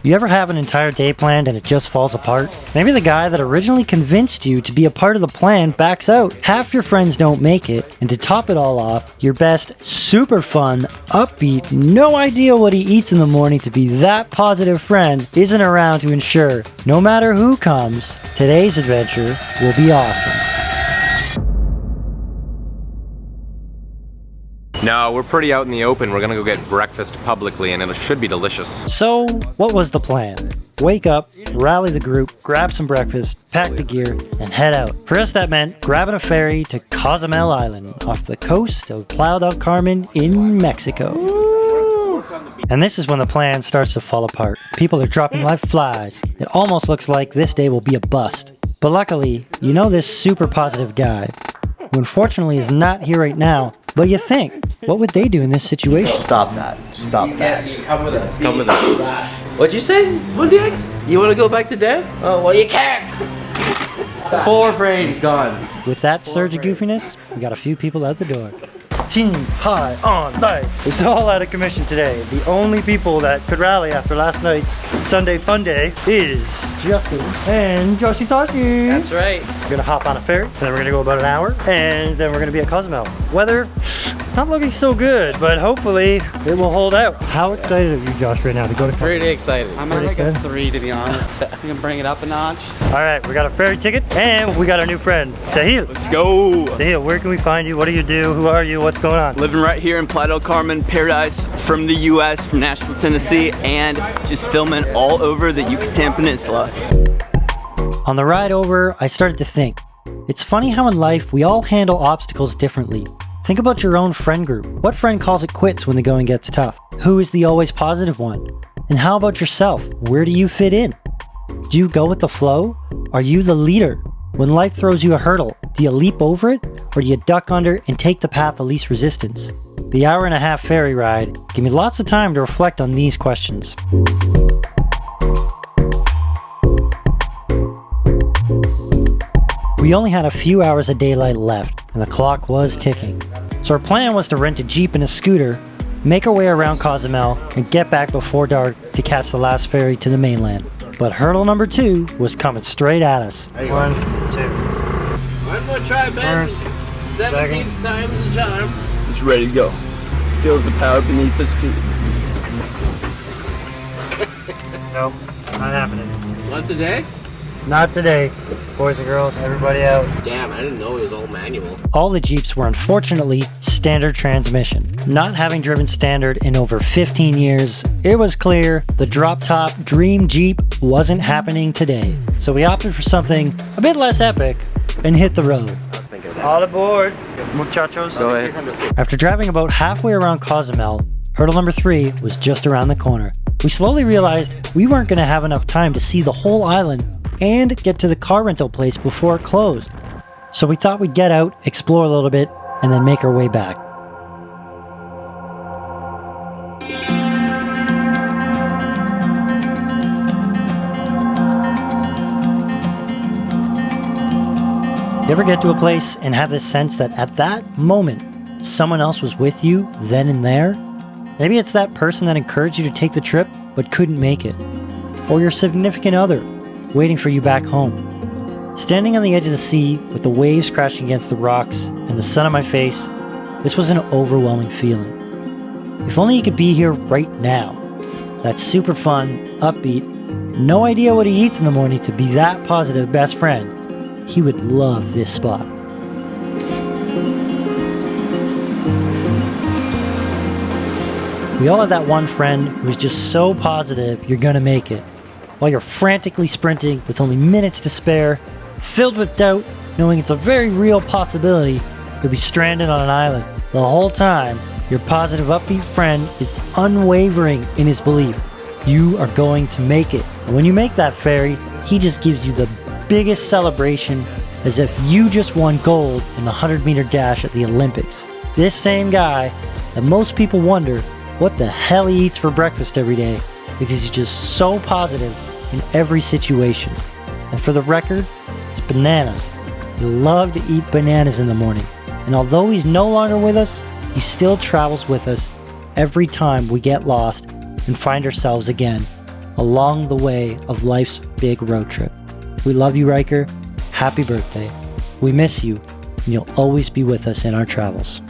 You ever have an entire day planned and it just falls apart? Maybe the guy that originally convinced you to be a part of the plan backs out. Half your friends don't make it, and to top it all off, your best, super fun, upbeat, no idea what he eats in the morning to be that positive friend isn't around to ensure, no matter who comes, today's adventure will be awesome. No, we're pretty out in the open. We're gonna go get breakfast publicly and it should be delicious. So, what was the plan? Wake up, rally the group, grab some breakfast, pack the gear, and head out. For us that meant grabbing a ferry to Cozumel Island off the coast of Playa del Carmen in Mexico. And this is when the plan starts to fall apart. People are dropping like flies. It almost looks like this day will be a bust. But luckily, you know this super positive guy, who unfortunately is not here right now, but you think, what would they do in this situation? Stop that. Stop that. Yeah, come with us. Come with us. What'd you say, 1DX? You want to go back to Dev? Oh, well, you can't. 4 frames gone. With that surge of goofiness, we got a few people out the door. Team high on site. It's all out of commission today. The only people that could rally after last night's Sunday fun day is Justin and Joshy Toshi. That's right. We're gonna hop on a ferry, and then we're gonna go about an hour, and then we're gonna be at Cozumel. Weather, not looking so good, but hopefully it will hold out. How excited are you, Josh, right now to go to Cozumel? Pretty excited. I'm at like a 3 to be honest. I think I'm bringing it up a notch. All right, we got a ferry ticket, and we got our new friend, Sahil. Let's go! Sahil, where can we find you? What do you do? Who are you? What's going on? Living right here in Playa del Carmen, paradise, from the US, from Nashville, Tennessee, and just filming all over the Yucatan Peninsula. On the ride over, I started to think. It's funny how in life we all handle obstacles differently. Think about your own friend group. What friend calls it quits when the going gets tough? Who is the always positive one? And how about yourself? Where do you fit in? Do you go with the flow? Are you the leader? When life throws you a hurdle, do you leap over it? Or do you duck under and take the path of least resistance? The hour-and-a-half ferry ride gave me lots of time to reflect on these questions. We only had a few hours of daylight left, and the clock was ticking. So our plan was to rent a Jeep and a scooter, make our way around Cozumel, and get back before dark to catch the last ferry to the mainland. But hurdle number 2 was coming straight at us. 1, 2. One more try, Ben. 17th time's the charm. It's ready to go. Feels the power beneath his feet. Nope, not happening. Not today? Not today. Boys and girls, everybody out. Damn, I didn't know it was all manual. All the Jeeps were unfortunately standard transmission. Not having driven standard in over 15 years, it was clear the drop-top dream Jeep wasn't happening today. So we opted for something a bit less epic and hit the road. All aboard, muchachos. Go ahead. After driving about halfway around Cozumel, hurdle number 3 was just around the corner. We slowly realized we weren't going to have enough time to see the whole island and get to the car rental place before it closed. So we thought we'd get out, explore a little bit, and then make our way back. You ever get to a place and have this sense that at that moment, someone else was with you then and there? Maybe it's that person that encouraged you to take the trip but couldn't make it. Or your significant other waiting for you back home. Standing on the edge of the sea with the waves crashing against the rocks and the sun on my face, this was an overwhelming feeling. If only you could be here right now. That super fun, upbeat, no idea what he eats in the morning to be that positive best friend. He would love this spot. We all have that one friend who's just so positive you're gonna make it. While you're frantically sprinting with only minutes to spare, filled with doubt, knowing it's a very real possibility you'll be stranded on an island. The whole time, your positive upbeat friend is unwavering in his belief you are going to make it. And when you make that ferry, he just gives you the biggest celebration as if you just won gold in the 100-meter dash at the Olympics. This same guy that most people wonder what the hell he eats for breakfast every day because he's just so positive in every situation. And for the record, it's bananas. He loved to eat bananas in the morning. And although he's no longer with us, he still travels with us every time we get lost and find ourselves again along the way of life's big road trip. We love you, Ryker. Happy birthday. We miss you, and you'll always be with us in our travels.